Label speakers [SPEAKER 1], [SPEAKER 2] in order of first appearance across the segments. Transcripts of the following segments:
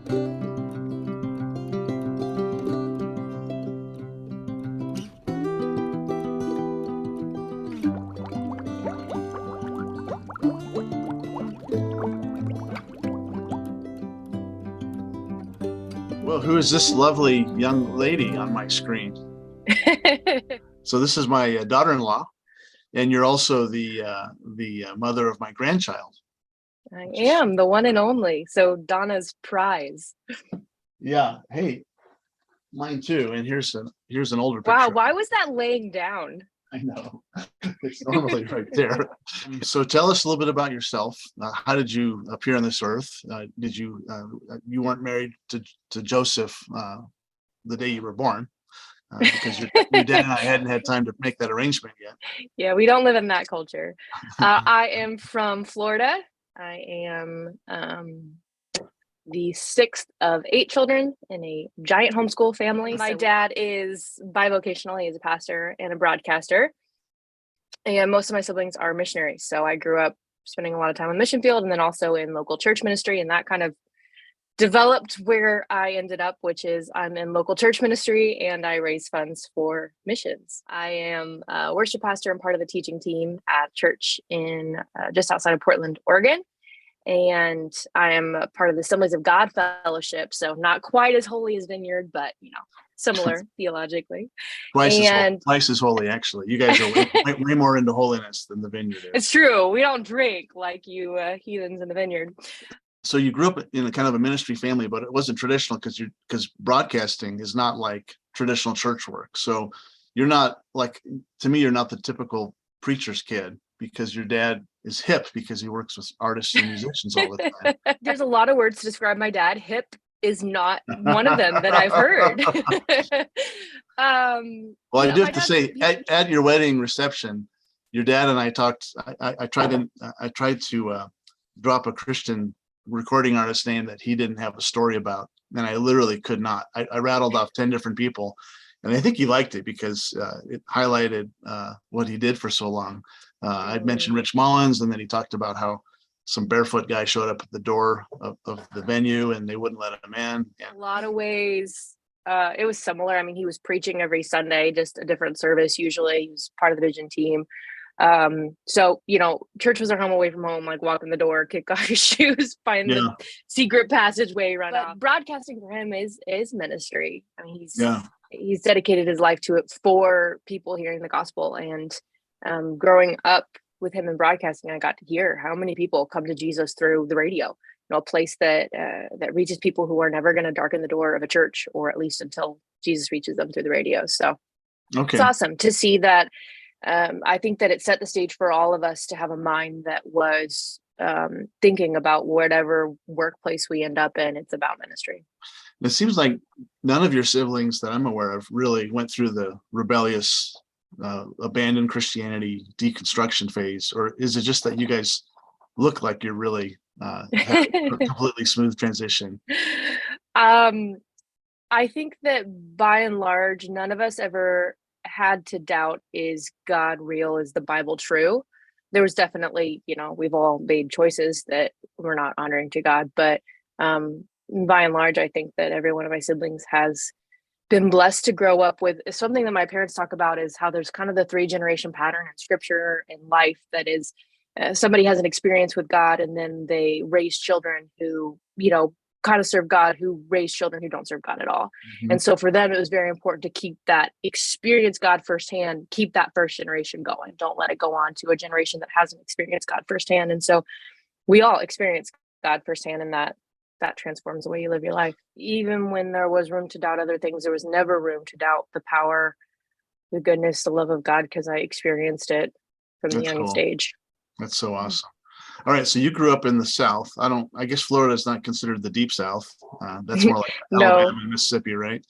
[SPEAKER 1] Well, who is this lovely young lady on my screen? So this is my daughter-in-law, and you're also the mother of my grandchild.
[SPEAKER 2] I am the one and only. So Donna's prize.
[SPEAKER 1] Yeah. Hey, mine too. And here's an older
[SPEAKER 2] Wow,
[SPEAKER 1] picture.
[SPEAKER 2] why was that laying down?
[SPEAKER 1] I know. It's normally right there. So tell us a little bit about yourself. How did you appear on this earth? Did you you weren't married to Joseph the day you were born? Because your dad and I hadn't had time to make that arrangement yet.
[SPEAKER 2] Yeah, we don't live in that culture. I am from Florida. I am the sixth of 8 children in a giant homeschool family. My dad is bivocational. He is a pastor and a broadcaster. And most of my siblings are missionaries. So I grew up spending a lot of time on the mission field and then also in local church ministry. And that kind of developed where I ended up, which is I'm in local church ministry and I raise funds for missions. I am a worship pastor and part of the teaching team at church in just outside of Portland, Oregon. And I am a part of the Assemblies of God Fellowship. So not quite as holy as Vineyard, but, similar theologically.
[SPEAKER 1] Twice as holy, actually. You guys are way more into holiness than the Vineyard is.
[SPEAKER 2] It's true. We don't drink like you heathens in the Vineyard.
[SPEAKER 1] So you grew up in a kind of a ministry family, but it wasn't traditional because broadcasting is not like traditional church work. So you're not to me, you're not the typical preacher's kid because your dad is hip because he works with artists and musicians all the time.
[SPEAKER 2] There's a lot of words to describe my dad. Hip is not one of them that I've heard.
[SPEAKER 1] Well, I do have to say, at your wedding reception, your dad and I talked. I tried to drop a Christian recording artist name that he didn't have a story about, and I literally could not. I rattled off 10 different people, and I think he liked it because it highlighted what he did for so long. I'd mentioned Rich Mullins, and then he talked about how some barefoot guy showed up at the door of the venue and they wouldn't let him in.
[SPEAKER 2] A lot of ways it was similar. I mean, he was preaching every Sunday, just a different service. Usually he was part of the vision team. So, church was our home away from home, like walk in the door, kick off your shoes, find the secret passageway, run out. Broadcasting for him is ministry. I mean, he's dedicated his life to it for people hearing the gospel. And growing up with him in broadcasting, I got to hear how many people come to Jesus through the radio, a place that reaches people who are never going to darken the door of a church, or at least until Jesus reaches them through the radio. So It's awesome to see that. I think that it set the stage for all of us to have a mind that was thinking about whatever workplace we end up in, it's about ministry.
[SPEAKER 1] It seems like none of your siblings that I'm aware of really went through the rebellious, abandoned Christianity deconstruction phase, or is it just that you guys look like you're really have a completely smooth transition?
[SPEAKER 2] I think that by and large, none of us ever had to doubt, is God real? Is the Bible true? There was definitely, we've all made choices that were not honoring to God, but by and large, I think that every one of my siblings has been blessed to grow up with something that my parents talk about, is how there's kind of the 3-generation pattern in scripture and life that is somebody has an experience with God and then they raise children who, kind of serve God, who raise children who don't serve God at all. Mm-hmm. And so for them, it was very important to keep that experience God firsthand, keep that first generation going. Don't let it go on to a generation that hasn't experienced God firsthand. And so we all experience God firsthand, and that transforms the way you live your life. Even when there was room to doubt other things, there was never room to doubt the power, the goodness, the love of God, because I experienced it from the youngest age.
[SPEAKER 1] That's so awesome. All right, so you grew up in the South. I guess Florida is not considered the deep South. That's more like
[SPEAKER 2] No.
[SPEAKER 1] Alabama and Mississippi, right?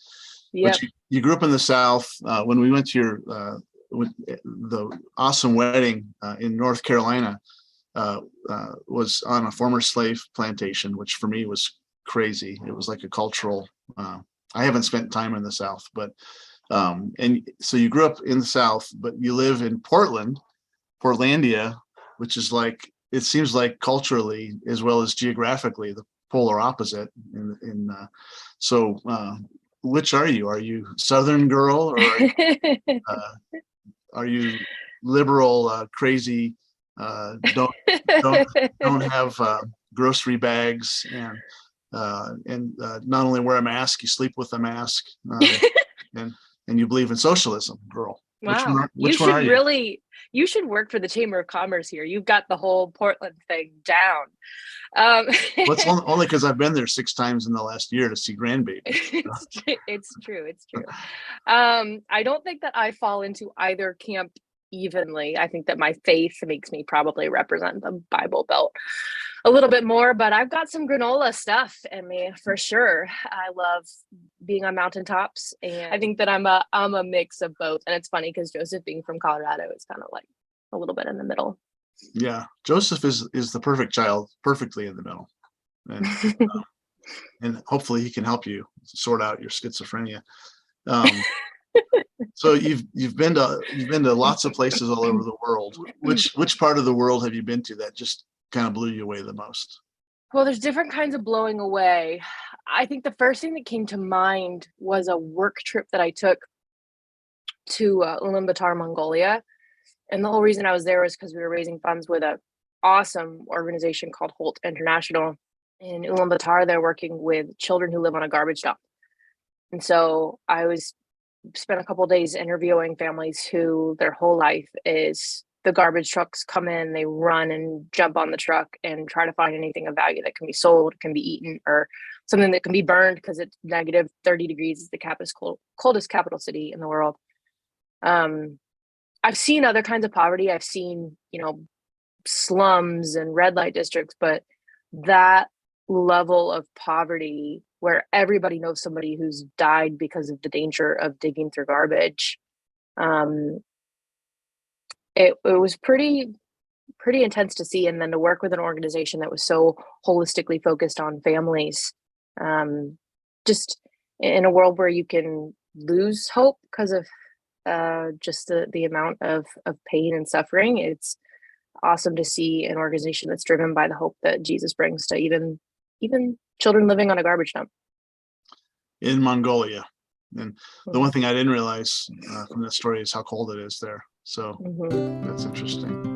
[SPEAKER 2] Yeah.
[SPEAKER 1] But you grew up in the South. When we went to the awesome wedding in North Carolina, was on a former slave plantation, which for me was crazy. It was like a cultural. I haven't spent time in the South, but and so you grew up in the South, but you live in Portlandia, which is like, it seems like culturally as well as geographically the polar opposite. So which are you? Are you Southern girl, or are you liberal, crazy, don't have grocery bags, and not only wear a mask, you sleep with a mask, and you believe in socialism, girl?
[SPEAKER 2] Wow.
[SPEAKER 1] Which one are you?
[SPEAKER 2] You should work for the Chamber of Commerce here. You've got the whole Portland thing down.
[SPEAKER 1] Well, it's only because I've been there 6 times in the last year to see grandbabies.
[SPEAKER 2] It's true. I don't think that I fall into either camp evenly. I think that my faith makes me probably represent the Bible Belt a little bit more, but I've got some granola stuff in me for sure. I love being on mountaintops, and I think that I'm a mix of both. And it's funny because Joseph, being from Colorado, is kind of like a little bit in the middle.
[SPEAKER 1] Yeah, Joseph is the perfect child, perfectly in the middle, and hopefully he can help you sort out your schizophrenia. So you've been to lots of places all over the world. Which part of the world have you been to that just kind of blew you away the most?
[SPEAKER 2] Well, there's different kinds of blowing away. I think the first thing that came to mind was a work trip that I took to Ulaanbaatar, Mongolia. And the whole reason I was there was because we were raising funds with an awesome organization called Holt International. In Ulaanbaatar, they're working with children who live on a garbage dump. And so I spent a couple of days interviewing families who their whole life is the garbage trucks come in, they run and jump on the truck and try to find anything of value that can be sold, can be eaten, or something that can be burned because it's negative 30 degrees. Is the coldest capital city in the world. I've seen other kinds of poverty. I've seen, slums and red light districts, but that level of poverty where everybody knows somebody who's died because of the danger of digging through garbage, it was pretty intense to see. And then to work with an organization that was so holistically focused on families, just in a world where you can lose hope because of just the amount of pain and suffering. It's awesome to see an organization that's driven by the hope that Jesus brings to even children living on a garbage dump.
[SPEAKER 1] In Mongolia. And the one thing I didn't realize from that story is how cold it is there. So that's interesting.